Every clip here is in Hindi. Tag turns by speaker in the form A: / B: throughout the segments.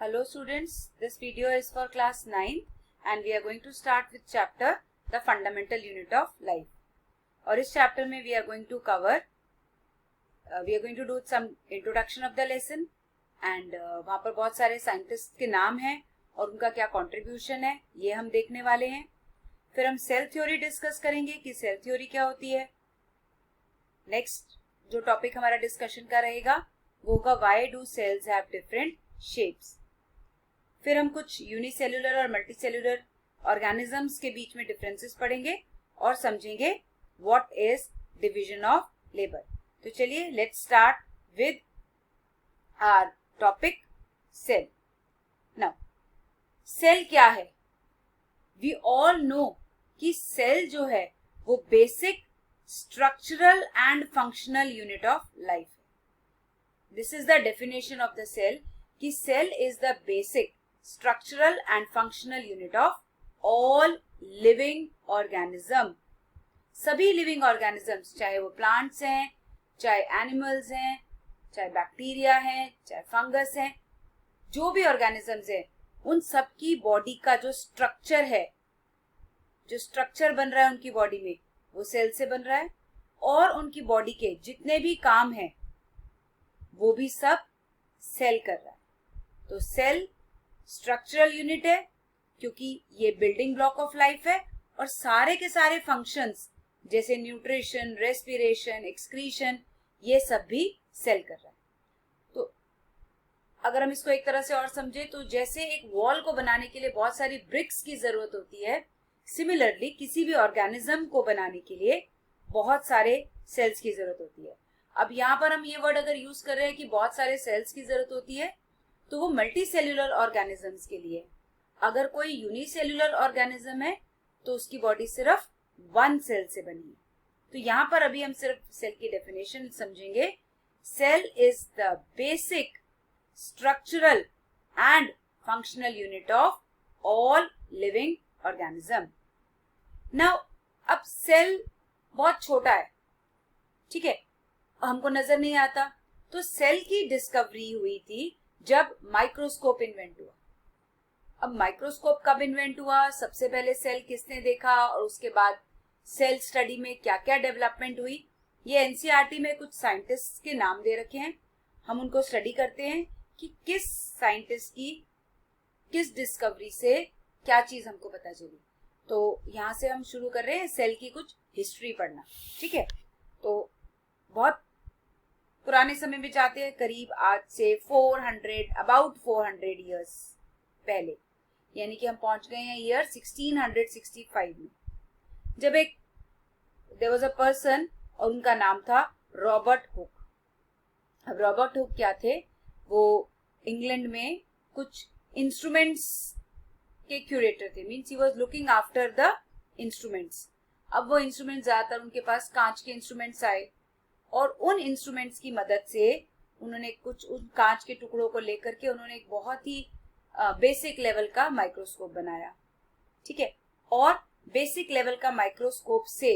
A: Hello students, this video is for class 9 and we are going to start with chapter The Fundamental Unit of Life. और इस chapter में we are going to do some introduction of the lesson and वहाँ पर बहुत सारे साइंटिस्ट के नाम हैं और उनका क्या contribution है ये हम देखने वाले हैं. फिर हम सेल थ्योरी डिस्कस करेंगे कि सेल थ्योरी क्या होती है. नेक्स्ट जो टॉपिक हमारा डिस्कशन का रहेगा वो होगा why do cells have different shapes. फिर हम कुछ यूनिसेल्युलर और मल्टीसेल्युलर ऑर्गेनिजम्स के बीच में डिफरेंसेस पढ़ेंगे और समझेंगे what is division of labour. तो चलिए let's start with our topic cell. Now cell क्या है? वी ऑल नो कि सेल जो है वो basic structural and functional unit of life है. This is the definition of the cell कि cell is the basic structural and functional unit of all living organism. सभी living organisms, चाहे वो plants हैं, चाहे animals हैं, चाहे बैक्टीरिया हैं, चाहे फंगस हैं, जो भी organisms हैं, उन सब की बॉडी का जो स्ट्रक्चर है, जो स्ट्रक्चर बन रहा है उनकी बॉडी में, वो सेल से बन रहा है. और उनकी बॉडी के जितने भी काम हैं वो भी सब सेल कर रहा है. तो सेल स्ट्रक्चरल यूनिट है क्योंकि ये बिल्डिंग ब्लॉक ऑफ लाइफ है और सारे के सारे फंक्शंस जैसे न्यूट्रिशन, रेस्पिरेशन, एक्सक्रीशन, ये सब भी सेल कर रहा है. तो अगर हम इसको एक तरह से और समझे तो जैसे एक वॉल को बनाने के लिए बहुत सारी ब्रिक्स की जरूरत होती है, सिमिलरली किसी भी ऑर्गेनिज्म को बनाने के लिए बहुत सारे सेल्स की जरूरत होती है. अब यहाँ पर हम ये वर्ड अगर यूज कर रहे हैं कि बहुत सारे सेल्स की जरूरत होती है तो वो मल्टी सेल्यूलर ऑर्गेनिजम्स के लिए. अगर कोई यूनिसेल्यूलर ऑर्गेनिज्म है तो उसकी बॉडी सिर्फ वन सेल से बनी है. तो यहाँ पर अभी हम सिर्फ सेल की डेफिनेशन समझेंगे. Cell is the basic structural and functional unit of all living organism. Now अब सेल बहुत छोटा है, ठीक है, हमको नजर नहीं आता. तो सेल की डिस्कवरी हुई थी जब माइक्रोस्कोप इन्वेंट हुआ. अब माइक्रोस्कोप कब इन्वेंट हुआ, सबसे पहले सेल किसने देखा और उसके बाद सेल स्टडी में क्या क्या डेवलपमेंट हुई, ये एनसीईआरटी में कुछ साइंटिस्ट के नाम दे रखे हैं. हम उनको स्टडी करते हैं कि किस साइंटिस्ट की किस डिस्कवरी से क्या चीज हमको पता चली. तो यहाँ से हम शुरू कर रहे हैं सेल की कुछ हिस्ट्री पढ़ना, ठीक है. तो बहुत पुराने समय में जाते हैं, करीब आज से अबाउट 400 इयर्स पहले, यानी कि हम पहुंच गए हैं ईयर 1665 में, जब एक देयर वाज अ पर्सन और उनका नाम था रॉबर्ट हुक. अब रॉबर्ट हुक क्या थे? वो इंग्लैंड में कुछ इंस्ट्रूमेंट्स के क्यूरेटर थे, means he was looking after the instruments. अब वो इंस्ट्रूमेंट ज्यादातर उनके पास कांच के इंस्ट्रूमेंट्स आए और उन इंस्ट्रूमेंट्स की मदद से उन्होंने कुछ उन कांच के टुकड़ों को लेकर के उन्होंने एक बहुत ही बेसिक लेवल का माइक्रोस्कोप बनाया, ठीक है. और बेसिक लेवल का माइक्रोस्कोप से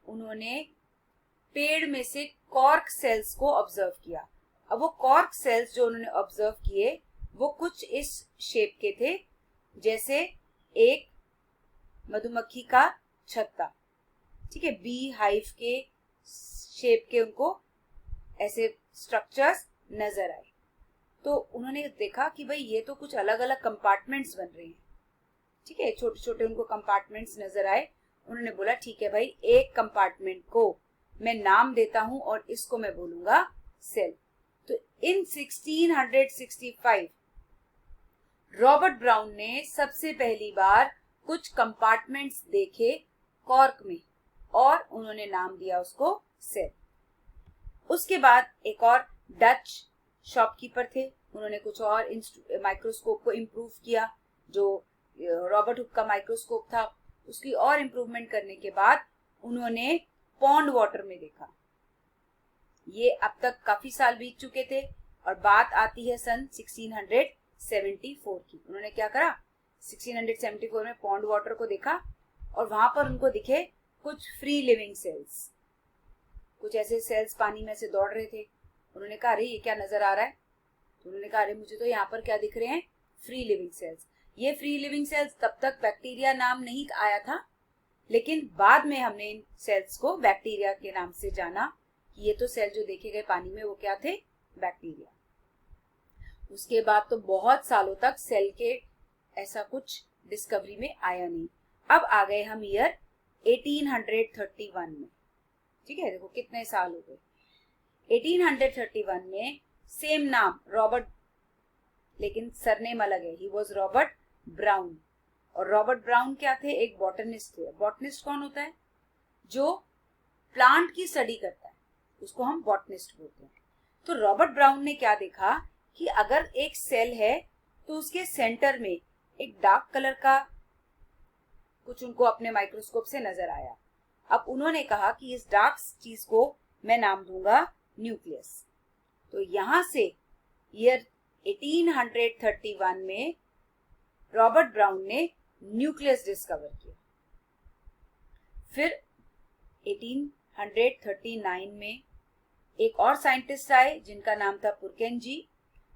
A: उन्होंने पेड़ में से कॉर्क सेल्स को ऑब्जर्व किया. अब वो कॉर्क सेल्स जो उन्होंने ऑब्जर्व किए वो कुछ इस शेप के थे, जैसे एक मधुमक्खी का छत्ता, ठीक है, बी हाइव के शेप के उनको ऐसे स्ट्रक्चर्स नजर आए. तो उन्होंने देखा कि भाई ये तो कुछ अलग अलग कंपार्टमेंट्स बन रहे हैं, ठीक है, छोटे छोटे उनको कंपार्टमेंट्स नजर आए. उन्होंने बोला ठीक है भाई, एक कंपार्टमेंट को मैं नाम देता हूं और इसको मैं बोलूंगा सेल. तो इन 1665 रॉबर्ट ब्राउन ने सबसे पहली बार कुछ कंपार्टमेंट्स देखे कॉर्क में और उन्होंने नाम दिया उसको सेल. उसके बाद एक और डच शॉपकीपर थे, उन्होंने कुछ और माइक्रोस्कोप को इम्प्रूव किया. जो रॉबर्ट हुक का माइक्रोस्कोप था उसकी और इम्प्रूवमेंट करने के बाद उन्होंने पॉन्ड वाटर में देखा. ये अब तक काफी साल बीत चुके थे और बात आती है सन 1674 की. उन्होंने क्या करा, 1674 में पॉन्ड वाटर को देखा और वहां पर उनको दिखे कुछ फ्री लिविंग सेल्स, कुछ ऐसे सेल्स पानी में से दौड़ रहे थे. उन्होंने कहा अरे ये क्या नजर आ रहा है? तो उन्होंने कहा अरे मुझे तो यहाँ पर क्या दिख रहे हैं, फ्री लिविंग सेल्स। ये फ्री लिविंग सेल्स तब तक बैक्टीरिया नाम नहीं आया था, लेकिन बाद में हमने इन सेल्स को बैक्टीरिया के नाम से जाना कि ये तो सेल जो देखे गए पानी में वो क्या थे, बैक्टीरिया। उसके बाद तो बहुत सालों तक सेल के ऐसा कुछ डिस्कवरी में आया नहीं। अब आ गए हम ईयर 1831 में। ठीक है, देखो कितने साल हो गए। 1831 में सेम नाम रॉबर्ट, लेकिन सरनेम अलग है। He was Robert brown. और रॉबर्ट ब्राउन क्या थे, एक बॉटनिस्ट थे। बॉटनिस्ट कौन होता है, जो प्लांट की स्टडी करता है, उसको हम बॉटनिस्ट बोलते हैं। तो रॉबर्ट ब्राउन ने क्या देखा कि अगर एक सेल है तो उसके सेंटर में एक डार्क कलर का कुछ उनको अपने माइक्रोस्कोप से नजर आया। अब उन्होंने कहा कि इस डार्क चीज को मैं नाम दूंगा न्यूक्लियस। तो यहां से ईयर 1831 में रॉबर्ट ब्राउन ने न्यूक्लियस डिस्कवर किया। फिर 1839 में एक और साइंटिस्ट आए जिनका नाम था पुरकेनजी।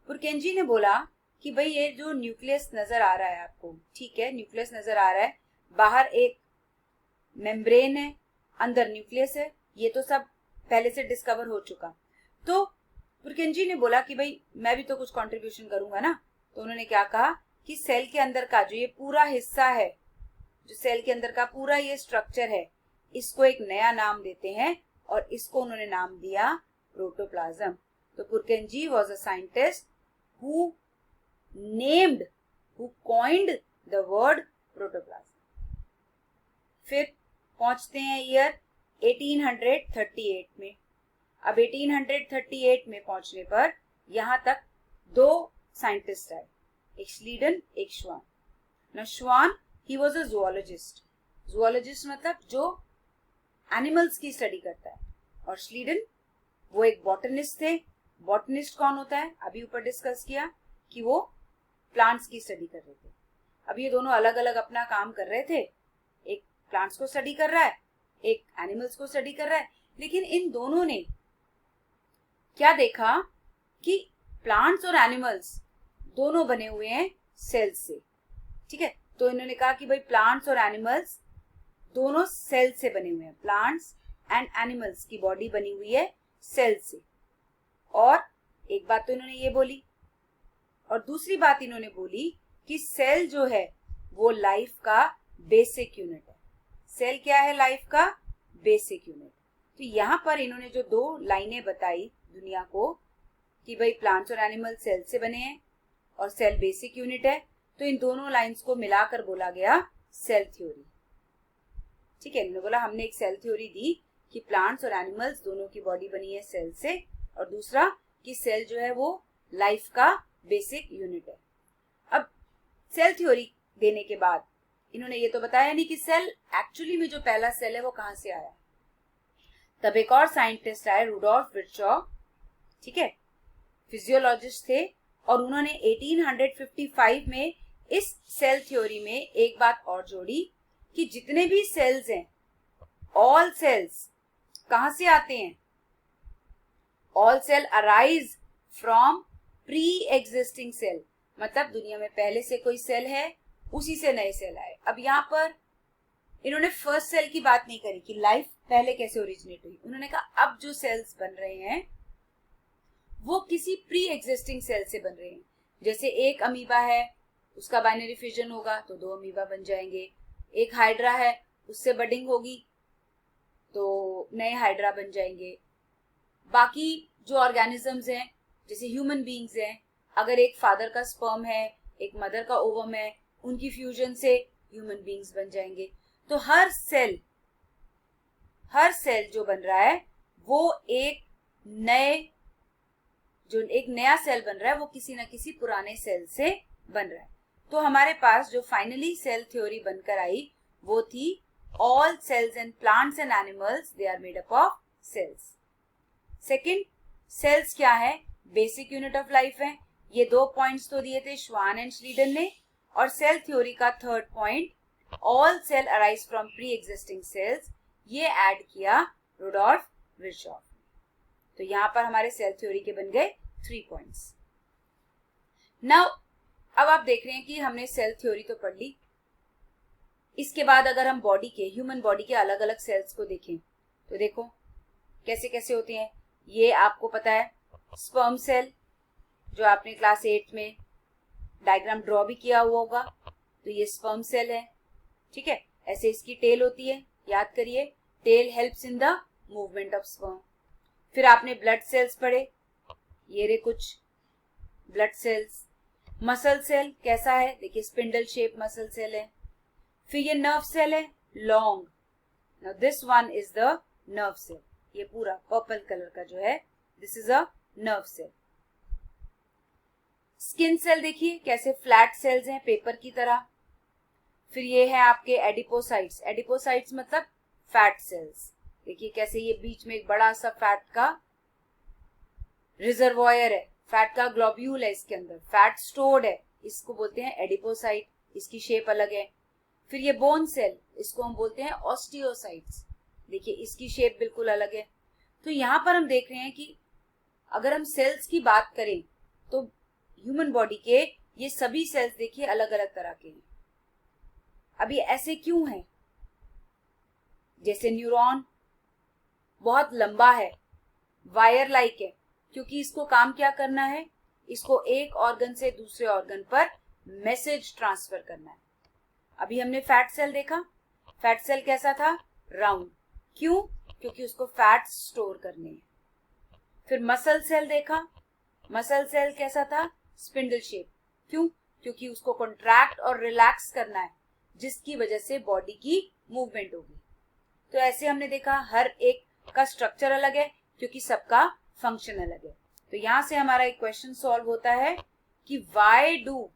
A: पुरकेनजी ने बोला कि भाई ये जो न्यूक्लियस नजर आ रहा है आपको, ठीक है, न्यूक्लियस नजर आ रहा है, बाहर एक मेम्ब्रेन है, अंदर न्यूक्लियस है, ये तो सब पहले से डिस्कवर हो चुका। तो पुरकेनजी ने बोला कि भाई मैं भी तो कुछ कंट्रीब्यूशन करूंगा ना। तो उन्होंने क्या कहा कि सेल के अंदर का जो ये पूरा हिस्सा है, जो सेल के अंदर का पूरा ये स्ट्रक्चर है, इसको एक नया नाम देते हैं और इसको उन्होंने नाम दिया प्रोटोप्लाज्म। तो Purkinje was a scientist who named, who coined the word protoplasm. फिर पहुंचते हैं ईयर 1838 में। अब 1838 में पहुंचने पर यहां तक दो साइंटिस्ट आए, एक श्लीडन, एक श्वान। ना श्वान he was a zoologist. Zoologist मतलब जो एनिमल्स की स्टडी करता है, और श्लीडन वो एक बॉटनिस्ट थे। बॉटनिस्ट कौन होता है, अभी ऊपर डिस्कस किया कि वो प्लांट्स की स्टडी कर रहे थे। अब ये दोनों अलग अलग अपना काम कर रहे थे, एक प्लांट्स को स्टडी कर रहा है, एक एनिमल्स को स्टडी कर रहा है। लेकिन इन दोनों ने क्या देखा कि प्लांट्स और एनिमल्स दोनों बने हुए हैं सेल्स से। ठीक है, तो इन्होंने कहा कि भाई प्लांट्स और एनिमल्स दोनों सेल से बने हुए हैं। प्लांट्स एंड एनिमल्स की बॉडी बनी हुई है सेल से। और एक बात तो इन्होंने ये बोली, और दूसरी बात इन्होंने बोली कि सेल जो है वो लाइफ का बेसिक यूनिट है। सेल क्या है, लाइफ का बेसिक यूनिट। तो यहां पर इन्होंने जो दो लाइनें बताई दुनिया को कि भाई प्लांट्स और एनिमल सेल से बने हैं और सेल बेसिक यूनिट है, तो इन दोनों लाइंस को मिलाकर बोला गया सेल थ्योरी। ठीक है, इन्होंने बोला हमने एक सेल थ्योरी दी कि प्लांट्स और एनिमल्स दोनों की बॉडी बनी है सेल से, और दूसरा कि सेल जो है वो लाइफ का बेसिक यूनिट है। अब सेल थ्योरी देने के बाद इन्होंने ये तो बताया नहीं कि सेल एक्चुअली में जो पहला सेल है वो कहां से आया। तब एक और साइंटिस्ट आए, रुडोल्फ विर्चॉ। ठीक है, फिजियोलॉजिस्ट थे, और उन्होंने 1855 में इस सेल थ्योरी में एक बात और जोड़ी कि जितने भी सेल्स हैं, ऑल सेल्स कहां से आते हैं, all cell arise from pre existing cell. मतलब दुनिया में पहले से कोई सेल है, उसी से नए सेल आए। अब यहां पर इन्होंने फर्स्ट सेल की बात नहीं करी कि लाइफ पहले कैसे ओरिजिनेट हुई। उन्होंने कहा अब जो सेल्स बन रहे हैं वो किसी प्री एग्जिस्टिंग सेल से बन रहे हैं। जैसे एक अमीबा है, उसका बाइनरी फिजन होगा तो दो अमीबा बन जाएंगे। एक हाइड्रा है, उससे बडिंग होगी तो नए हाइड्रा बन जाएंगे। बाकी जो ऑर्गेनिजम्स हैं, जैसे ह्यूमन बीइंग्स हैं, अगर एक फादर का स्पर्म है, एक मदर का ओवम है, उनकी फ्यूजन से ह्यूमन बीइंग्स बन जाएंगे। तो हर सेल जो बन रहा है वो एक नया सेल बन रहा है, वो किसी न किसी पुराने सेल से बन रहा है। तो हमारे पास जो फाइनली सेल थ्योरी बनकर आई वो थी all cells and plants and animals they are made up of cells. Second, cells क्या है, बेसिक यूनिट ऑफ लाइफ है। ये दो पॉइंट्स तो दिए थे श्वान एंड श्लीडन ने। और सेल थ्योरी का third point, all cell arise from pre existing cells, ये ऐड किया रुडोल्फ विर्चॉ। तो यहां पर हमारे सेल थ्योरी के बन गए 3 पॉइंट्स। नाउ अब आप देख रहे हैं कि हमने सेल थ्योरी तो पढ़ ली। इसके बाद अगर हम बॉडी के, ह्यूमन बॉडी के अलग अलग सेल्स को देखें तो देखो कैसे कैसे होते हैं। ये आपको पता है स्पर्म सेल, जो आपने क्लास 8 में डायग्राम ड्रॉ भी किया हुआ होगा, तो ये स्पर्म सेल है। ठीक है, ऐसे इसकी टेल होती है, याद करिए, tail helps in the movement of sperm. फिर आपने ब्लड सेल्स पढ़े, ये रे कुछ ब्लड सेल्स। मसल सेल कैसा है, देखिए स्पिंडल शेप मसल सेल है। फिर ये नर्व सेल है, long. Now this one is the nerve cell, ये पूरा पर्पल कलर का जो है, this is a nerve cell. Skin cell देखिए कैसे फ्लैट सेल्स हैं पेपर की तरह। फिर ये है आपके एडिपोसाइट्स, एडिपोसाइट्स मतलब फैट सेल्स। देखिए कैसे ये बीच में एक बड़ा सा फैट का रिजर्वॉयर है, फैट का ग्लोब्यूल है, इसके अंदर फैट स्टोर्ड है, इसको बोलते हैं एडिपोसाइट, इसकी शेप अलग है। फिर ये बोन सेल, इसको हम बोलते हैं ऑस्टियोसाइट्स, देखिए इसकी शेप बिल्कुल अलग है। तो यहां पर हम देख रहे हैं कि अगर हम सेल्स की बात करें तो ह्यूमन बॉडी के ये सभी सेल्स देखिए अलग अलग तरह के हैं। अब ये ऐसे क्यों है, जैसे न्यूरॉन बहुत लंबा है, वायर लाइक है, क्योंकि इसको काम क्या करना है, इसको एक ऑर्गन से दूसरे ऑर्गन पर मैसेज ट्रांसफर करना है। अभी हमने फैट सेल देखा, फैट सेल कैसा था, राउंड, क्यों, क्योंकि उसको फैट स्टोर करने हैं। फिर मसल सेल देखा, मसल सेल कैसा था, स्पिंडल शेप, क्यों, क्योंकि उसको कॉन्ट्रैक्ट और रिलैक्स करना है, जिसकी वजह से बॉडी की मूवमेंट होगी। तो ऐसे हमने देखा हर एक का स्ट्रक्चर अलग है, क्योंकि सबका फंक्शन अलग है। तो यहां से हमारा एक क्वेश्चन सॉल्व होता है कि why do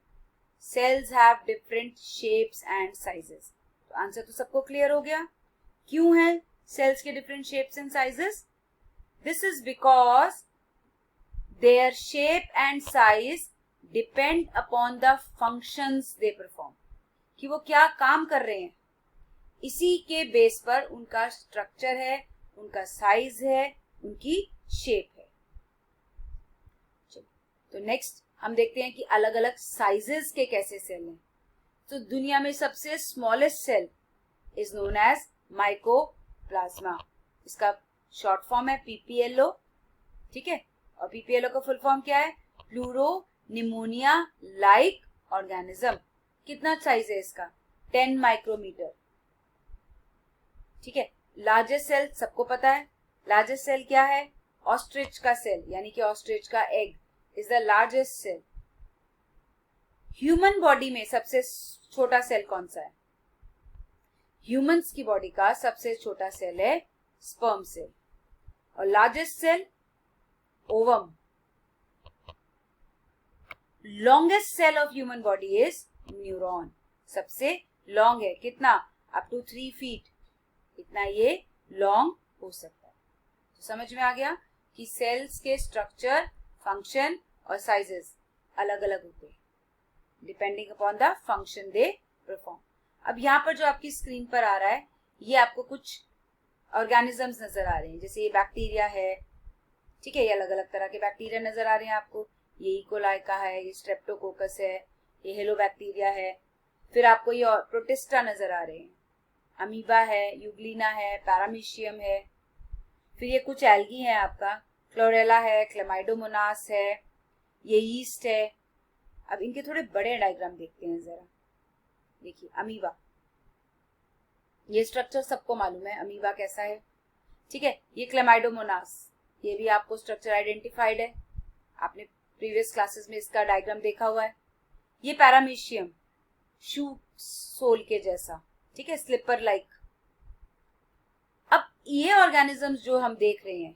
A: cells have different shapes and sizes. तो आंसर तो सबको क्लियर हो गया, क्यों है सेल्स के different shapes and sizes. This is because their shape and size depend upon the functions they perform, कि वो क्या काम कर रहे हैं, इसी के बेस पर उनका स्ट्रक्चर है, उनका साइज है, उनकी शेप है। चलो, तो नेक्स्ट हम देखते हैं कि अलग अलग साइजेस के कैसे सेल हैं। तो दुनिया में सबसे smallest cell is known as mycoplasma, इसका शॉर्ट फॉर्म है पीपीएलओ। ठीक है, और पीपीएलओ का फुल फॉर्म क्या है, प्लूरो निमोनिया लाइक ऑर्गेनिज्म। कितना साइज है इसका, 10 माइक्रोमीटर। ठीक है, लार्जेस्ट सेल सबको पता है, लार्जेस्ट सेल क्या है, ऑस्ट्रिच का सेल, यानी कि ऑस्ट्रिच का egg is the largest cell. Human body में सबसे छोटा सेल कौन सा है, ह्यूमंस की बॉडी का सबसे छोटा सेल है स्पर्म सेल, और largest cell ovum. Longest cell of human body is neuron, सबसे लॉन्ग है, कितना, अप टू 3 फीट, इतना ये लॉन्ग हो सकता है। तो समझ में आ गया कि सेल्स के स्ट्रक्चर, फंक्शन और साइजेस अलग अलग होते हैं depending upon the function they perform. अब यहाँ पर जो आपकी स्क्रीन पर आ रहा है, ये आपको कुछ ऑर्गेनिजम्स नजर आ रहे हैं, जैसे ये बैक्टीरिया है। ठीक है, ये अलग अलग तरह के बैक्टीरिया नजर आ रहे हैं आपको, ये इकोलाई का है, ये स्ट्रेप्टोकोकस है, ये हेलोबैक्टीरिया है। फिर आपको ये प्रोटिस्टा नजर आ रहे हैं, अमीबा है, यूग्लिना है, पैरामीशियम है। फिर ये कुछ एल्गी हैं आपका, क्लोरेला है, क्लेमाइडोमोनास है, ये यीस्ट है। अब इनके थोड़े बड़े डायग्राम देखते हैं जरा। देखिए अमीबा, ये स्ट्रक्चर सबको मालूम है अमीबा कैसा है। ठीक है, ये क्लेमाइडोमोनास, ये भी आपको स्ट्रक्चर आइडेंटिफाइड है, आपने प्रीवियस क्लासेस में इसका डायग्राम देखा हुआ है। ये पैरामीशियम, शू सोल के जैसा, ठीक है, स्लिपर लाइक। अब ये ऑर्गेनिजम्स जो हम देख रहे हैं,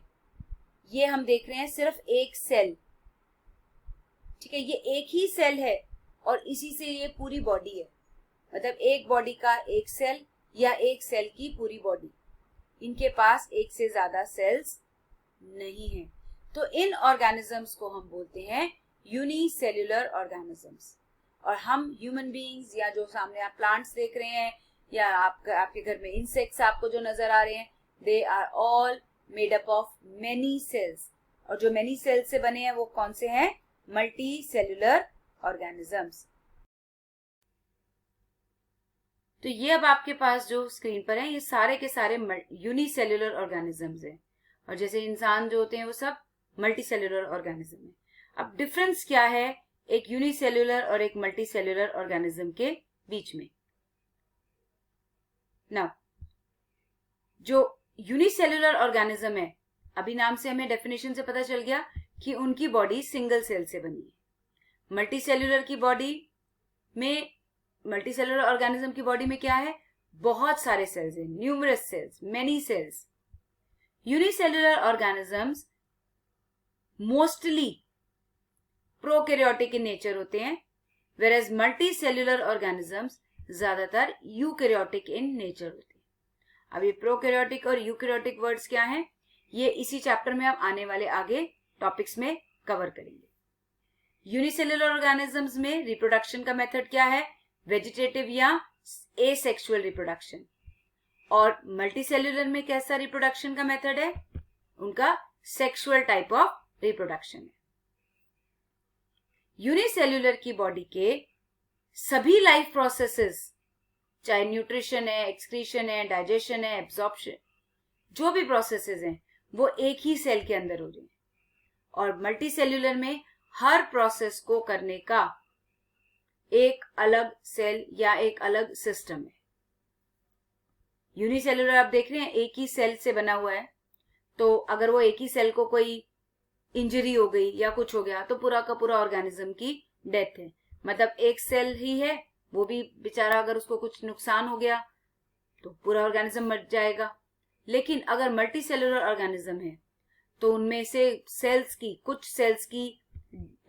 A: ये हम देख रहे हैं सिर्फ एक सेल। ठीक है, ये एक ही सेल है और इसी से ये पूरी बॉडी है, मतलब एक बॉडी का एक सेल या एक सेल की पूरी बॉडी। इनके पास एक से ज्यादा सेल्स नहीं है। तो इन ऑर्गेनिजम्स को हम बोलते हैं यूनिसेल्युलर ऑर्गेनिजम्स। और हम ह्यूमन बीइंग्स या जो सामने आप प्लांट्स देख रहे हैं या आपके घर में इंसेक्ट्स आपको जो नजर आ रहे हैं, they are all made up of many cells. और जो मेनी सेल्स से बने हैं वो कौन से हैं, मल्टी सेल्युलर ऑर्गेनिजम्स। तो ये अब आपके पास जो स्क्रीन पर है ये सारे के सारे यूनिसेल्युलर ऑर्गेनिजम्स हैं, और जैसे इंसान जो होते हैं वो सब मल्टीसेल्युलर ऑर्गेनिज्म है। अब डिफरेंस क्या है एक यूनिसेल्युलर और एक मल्टीसेल्युलर ऑर्गेनिज्म के बीच में? नाउ जो यूनिसेल्युलर ऑर्गेनिज्म है, अभी नाम से हमें डेफिनेशन से पता चल गया कि उनकी बॉडी सिंगल सेल से बनी है। मल्टीसेल्युलर की बॉडी में, मल्टीसेल्युलर ऑर्गेनिज्म की बॉडी में क्या है? बहुत सारे सेल्स हैं, numerous cells, many cells. Unicellular organisms mostly prokaryotic in nature होते हैं, वेयरएज मल्टीसेल्युलर ऑर्गेनिजम्स ज्यादातर यूकैरियोटिक इन नेचर होते हैं। अब ये प्रोकैरियोटिक और यूकैरियोटिक वर्ड्स क्या हैं, ये इसी चैप्टर में हम आने वाले आगे टॉपिक्स में कवर करेंगे। यूनिसेल्युलर ऑर्गेनिजम्स में रिप्रोडक्शन का मेथड क्या है? वेजिटेटिव या एसेक्सुअल रिप्रोडक्शन। और मल्टीसेल्युलर में कैसा रिप्रोडक्शन का मेथड है? उनका सेक्सुअल टाइप ऑफ रिप्रोडक्शन है। यूनिसेल्युलर की बॉडी के सभी लाइफ प्रोसेसेस, चाहे न्यूट्रिशन है, एक्सक्रीशन है, डाइजेशन है, एब्जॉर्प्शन, जो भी प्रोसेसेस हैं वो एक ही सेल के अंदर हो रहे हैं। और मल्टीसेल्युलर में हर प्रोसेस को करने का एक अलग सेल या एक अलग सिस्टम है। यूनिसेल्युलर आप देख रहे हैं एक ही सेल से बना हुआ है, तो अगर वो एक ही सेल को कोई इंजरी हो गई या कुछ हो गया तो पूरा का पूरा ऑर्गेनिज्म की डेथ है। मतलब एक सेल ही है, वो भी बेचारा अगर उसको कुछ नुकसान हो गया तो पूरा ऑर्गेनिज्म मर जाएगा। लेकिन अगर मल्टीसेल्युलर ऑर्गेनिज्म है तो उनमें से सेल्स की, कुछ सेल्स की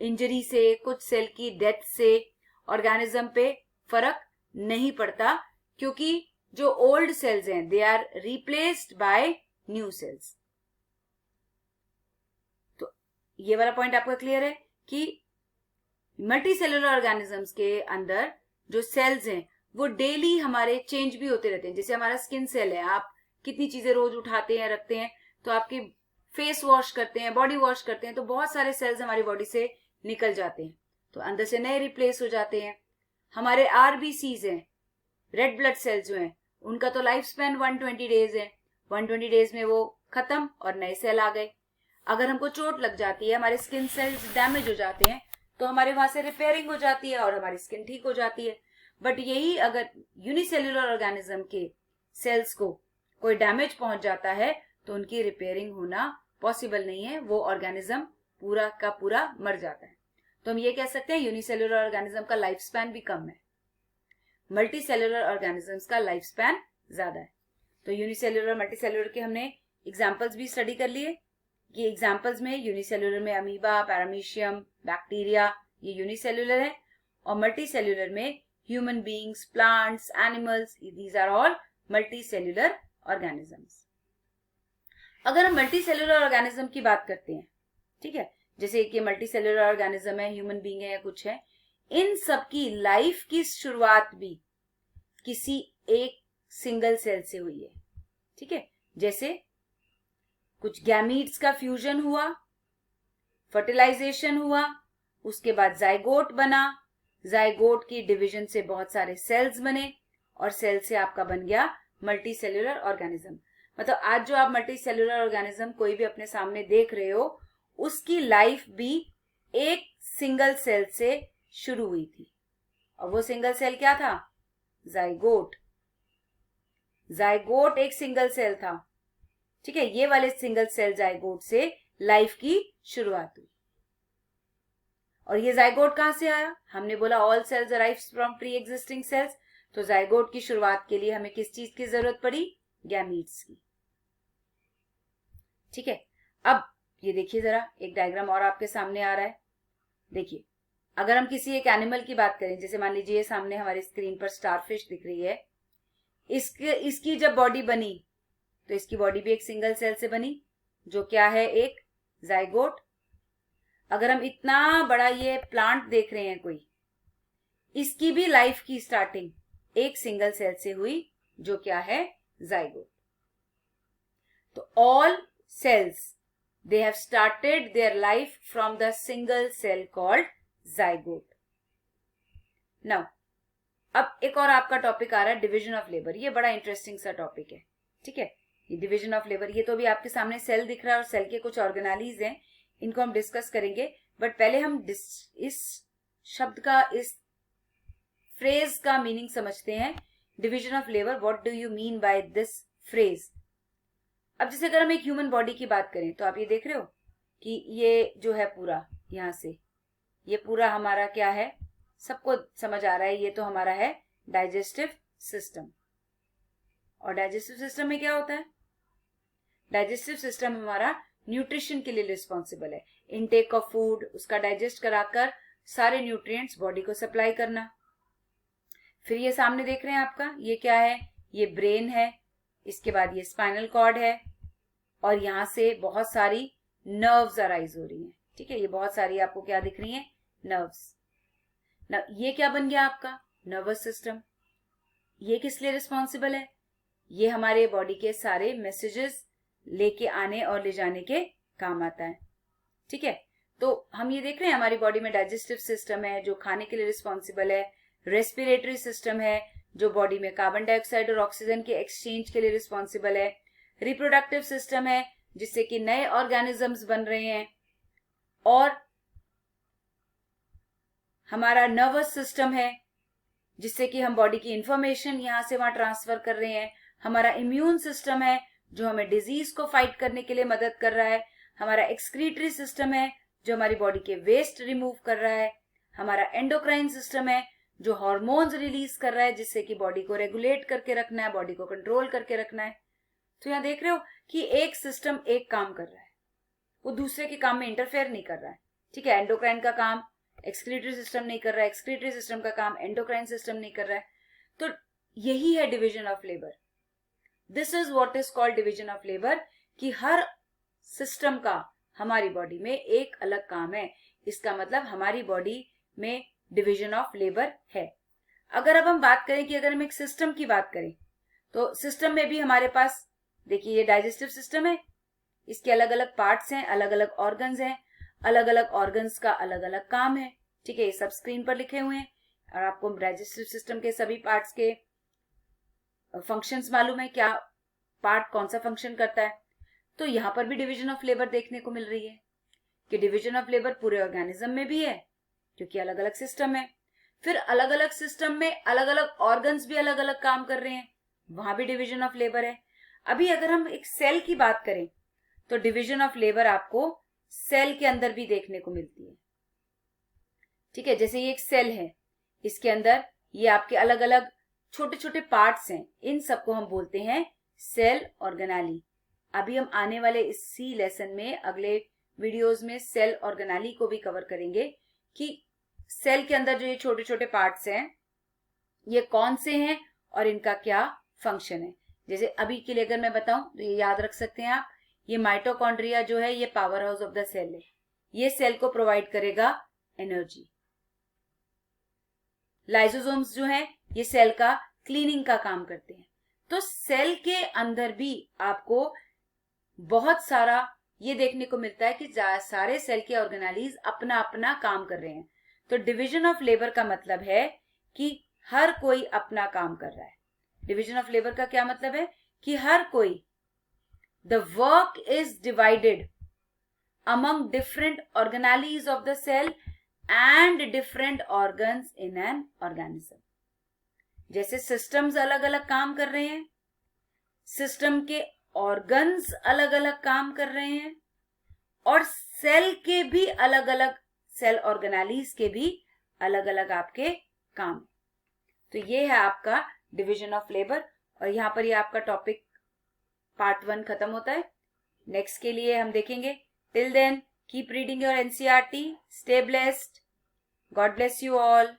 A: इंजरी से, कुछ सेल की डेथ से ऑर्गेनिज्म पे फर्क नहीं पड़ता, क्योंकि जो ओल्ड सेल्स हैं they are replaced by new cells. तो ये वाला पॉइंट आपका क्लियर है कि मल्टीसेल्युलर ऑर्गेनिजम्स के अंदर जो सेल्स हैं वो डेली हमारे चेंज भी होते रहते हैं। जैसे हमारा स्किन सेल है, आप कितनी चीजें रोज उठाते हैं, रखते हैं, तो आपकी फेस वॉश करते हैं, बॉडी वॉश करते हैं, तो बहुत सारे सेल्स हमारी बॉडी से निकल जाते हैं, तो अंदर से नए रिप्लेस हो जाते हैं। हमारे आरबीसीज हैं, रेड ब्लड सेल्स जो हैं, उनका तो लाइफ स्पैन 120 डेज है। 120 डेज में वो खत्म और नए सेल आ गए। अगर हमको चोट लग जाती है, हमारे स्किन सेल्स डैमेज हो जाते हैं, तो हमारे वहां से रिपेयरिंग हो जाती है और हमारी स्किन ठीक हो जाती है। बट यही अगर यूनिसेल्युलर ऑर्गेनिज्म के सेल्स को कोई डैमेज पहुंच जाता है तो उनकी रिपेयरिंग होना पॉसिबल नहीं है, वो ऑर्गेनिज्म पूरा का पूरा मर जाता है। तो हम ये कह सकते हैं यूनिसेल्युलर ऑर्गेनिज्म का लाइफ स्पैन भी कम है, मल्टीसेल्युलर ऑर्गेनिजम्स का लाइफ स्पैन ज्यादा है। तो यूनिसेल्युलर मल्टीसेल्युलर के हमने एग्जाम्पल्स भी स्टडी कर लिए कि एग्जाम्पल्स में यूनिसेल्युलर में अमीबा, पैरामीशियम, बैक्टीरिया, ये यूनिसेल्युलर है, और मल्टीसेल्युलर में human beings, plants, animals, these are all multicellular organisms. अगर हम मल्टीसेल्युलर ऑर्गेनिज्म की बात करते हैं, ठीक है, जैसे कि मल्टीसेल्युलर ऑर्गेनिज्म है, ह्यूमन बीइंग है या कुछ है, इन सब की लाइफ की शुरुआत भी किसी एक सिंगल सेल से हुई है। ठीक है, जैसे कुछ गैमीट्स का फ्यूजन हुआ, फर्टिलाइजेशन हुआ, उसके बाद जाइगोट बना, जाइगोट की डिवीजन से बहुत सारे सेल्स बने, और सेल से आपका बन गया मल्टीसेल्युलर ऑर्गेनिज्म। मतलब आज जो आप मल्टीसेल्युलर ऑर्गेनिज्म कोई भी अपने सामने देख रहे हो, उसकी लाइफ भी एक सिंगल सेल से शुरू हुई थी, और वो सिंगल सेल क्या था? जाइगोट। जाइगोट एक सिंगल सेल था। ठीक है, ये वाले सिंगल सेल जाइगोट से लाइफ की शुरुआत हुई। और ये जाइगोट कहां से आया? हमने बोला all cells arrives from pre existing cells, तो जाइगोट की शुरुआत के लिए हमें किस चीज की जरूरत पड़ी? गैमीट्स की। ठीक है, अब ये देखिए जरा, एक डायग्राम और आपके सामने आ रहा है। देखिए, अगर हम किसी एक एनिमल की बात करें, जैसे मान लीजिए सामने हमारी स्क्रीन पर स्टारफिश दिख रही है, इसकी जब बॉडी बनी तो इसकी बॉडी भी एक सिंगल सेल से बनी, जो क्या है? एक जाइगोट। अगर हम इतना बड़ा ये प्लांट देख रहे हैं कोई, इसकी भी लाइफ की स्टार्टिंग एक सिंगल सेल से हुई, जो क्या है? जाइगोट। तो all cells, they have started their life from the single cell called zygote. Now, अब एक और आपका टॉपिक आ रहा है डिवीजन ऑफ लेबर। ये बड़ा इंटरेस्टिंग सा टॉपिक है, ठीक है, ये डिवीजन ऑफ लेबर। ये तो भी आपके सामने सेल दिख रहा है और सेल के कुछ ऑर्गेनालीज हैं, इनको हम डिस्कस करेंगे। बट पहले हम इस शब्द का, इस फ्रेज का मीनिंग समझते हैं। Division of labour, what do you mean by this phrase. अब जैसे अगर हम एक ह्यूमन बॉडी की बात करें तो आप ये देख रहे हो कि ये जो है पूरा यहां से, ये पूरा हमारा क्या है, सबको समझ आ रहा है, ये तो हमारा है डाइजेस्टिव सिस्टम। और डाइजेस्टिव सिस्टम में क्या होता है, डाइजेस्टिव सिस्टम हमारा न्यूट्रिशन के लिए रिस्पॉन्सिबल है। इनटेक ऑफ फूड, उसका डाइजेस्ट कराकर सारे न्यूट्रिएंट्स बॉडी को सप्लाई करना। फिर ये सामने देख रहे हैं आपका, ये क्या है, ये ब्रेन है, इसके बाद ये स्पाइनल कॉर्ड है, और यहां से बहुत सारी नर्व्स अराइज हो रही हैं, ठीक है, ये बहुत सारी आपको क्या दिख रही हैं, नर्व्स। ये क्या बन गया आपका, नर्वस सिस्टम। ये किस लिए रिस्पॉन्सिबल है, ये हमारे बॉडी के सारे मैसेजेस लेके आने और ले जाने के काम आता है, ठीक है। तो हम ये देख रहे हैं हमारी बॉडी में डाइजेस्टिव सिस्टम है जो खाने के लिए रिस्पॉन्सिबल है, रेस्पिरेटरी सिस्टम है जो बॉडी में कार्बन डाइऑक्साइड और ऑक्सीजन के एक्सचेंज के लिए रिस्पॉन्सिबल है, रिप्रोडक्टिव सिस्टम है जिससे कि नए ऑर्गेनिजम्स बन रहे हैं, और हमारा नर्वस सिस्टम है जिससे कि हम बॉडी की इंफॉर्मेशन यहां से वहां ट्रांसफर कर रहे हैं, हमारा इम्यून सिस्टम है जो हमें डिजीज को फाइट करने के लिए मदद कर रहा है, हमारा एक्सक्रीटरी सिस्टम है जो हमारी बॉडी के वेस्ट रिमूव कर रहा है, हमारा एंडोक्राइन सिस्टम है जो हार्मोन्स रिलीज कर रहा है जिससे कि बॉडी को रेगुलेट करके रखना है, बॉडी को कंट्रोल करके रखना है। तो यहां देख रहे हो कि एक सिस्टम एक काम कर रहा है, वो दूसरे के काम में इंटरफेयर नहीं कर रहा है, ठीक है। एंडोक्राइन का काम एक्सक्रीटरी सिस्टम नहीं कर रहा है, एक्सक्रीटरी सिस्टम का काम एंडोक्राइन सिस्टम नहीं कर रहा है। तो यही है division of labour. This is what is called division of labour, कि हर सिस्टम का हमारी बॉडी में एक अलग काम है। इसका मतलब हमारी बॉडी में डिवीजन ऑफ लेबर है। अगर अब हम बात करें कि अगर हम एक सिस्टम की बात करें तो सिस्टम में भी हमारे पास देखिए ये डाइजेस्टिव सिस्टम है, इसके अलग अलग पार्ट्स हैं, अलग अलग ऑर्गन्स हैं, अलग अलग ऑर्गन्स का अलग अलग काम है, ठीक है। ये सब स्क्रीन पर लिखे हुए हैं और आपको डाइजेस्टिव सिस्टम के सभी पार्ट्स के फंक्शंस मालूम है, क्या पार्ट कौन सा फंक्शन करता है। तो यहां पर भी डिवीजन ऑफ लेबर देखने को मिल रही है कि डिवीजन ऑफ लेबर पूरे ऑर्गेनिज्म में भी है क्योंकि अलग अलग सिस्टम है। फिर अलग अलग सिस्टम में अलग अलग ऑर्गन्स भी अलग अलग काम कर रहे हैं, वहां भी डिवीजन ऑफ लेबर है। अभी अगर हम एक सेल की बात करें तो डिवीजन ऑफ लेबर आपको सेल के अंदर भी देखने को मिलती है, ठीक है। जैसे ये एक सेल है, इसके अंदर ये आपके अलग अलग छोटे छोटे पार्ट्स हैं, इन सबको हम बोलते हैं सेल ऑर्गेनाली। अभी हम आने वाले इसी लेसन में अगले वीडियोस में सेल ऑर्गेनाली को भी कवर करेंगे कि सेल के अंदर जो ये छोटे छोटे पार्ट्स हैं ये कौन से हैं और इनका क्या फंक्शन है। जैसे अभी के लिए अगर मैं बताऊं तो ये याद रख सकते हैं आप, ये माइटोकॉन्ड्रिया जो है ये power house of the cell है, ये सेल को प्रोवाइड करेगा एनर्जी। लाइसोसोम्स जो है ये सेल का क्लीनिंग का काम करते हैं। तो सेल के अंदर भी आपको बहुत सारा ये देखने को मिलता है कि सारे सेल के ऑर्गेनालीज अपना अपना काम कर रहे हैं। तो डिवीजन ऑफ लेबर का मतलब है कि हर कोई अपना काम कर रहा है। डिवीजन ऑफ लेबर का क्या मतलब है कि हर कोई, the work is divided among different organelles of the cell and different organs in an organism. जैसे सिस्टम्स अलग अलग काम कर रहे हैं, सिस्टम के ऑर्गन्स अलग अलग काम कर रहे हैं, और सेल के भी अलग अलग, सेल ऑर्गेनालीज के भी अलग अलग आपके काम। तो ये है आपका डिवीजन ऑफ लेबर, और यहां पर ये आपका टॉपिक पार्ट 1 खत्म होता है। नेक्स्ट के लिए हम देखेंगे। Till then keep reading your NCERT, stay blessed, God bless you all.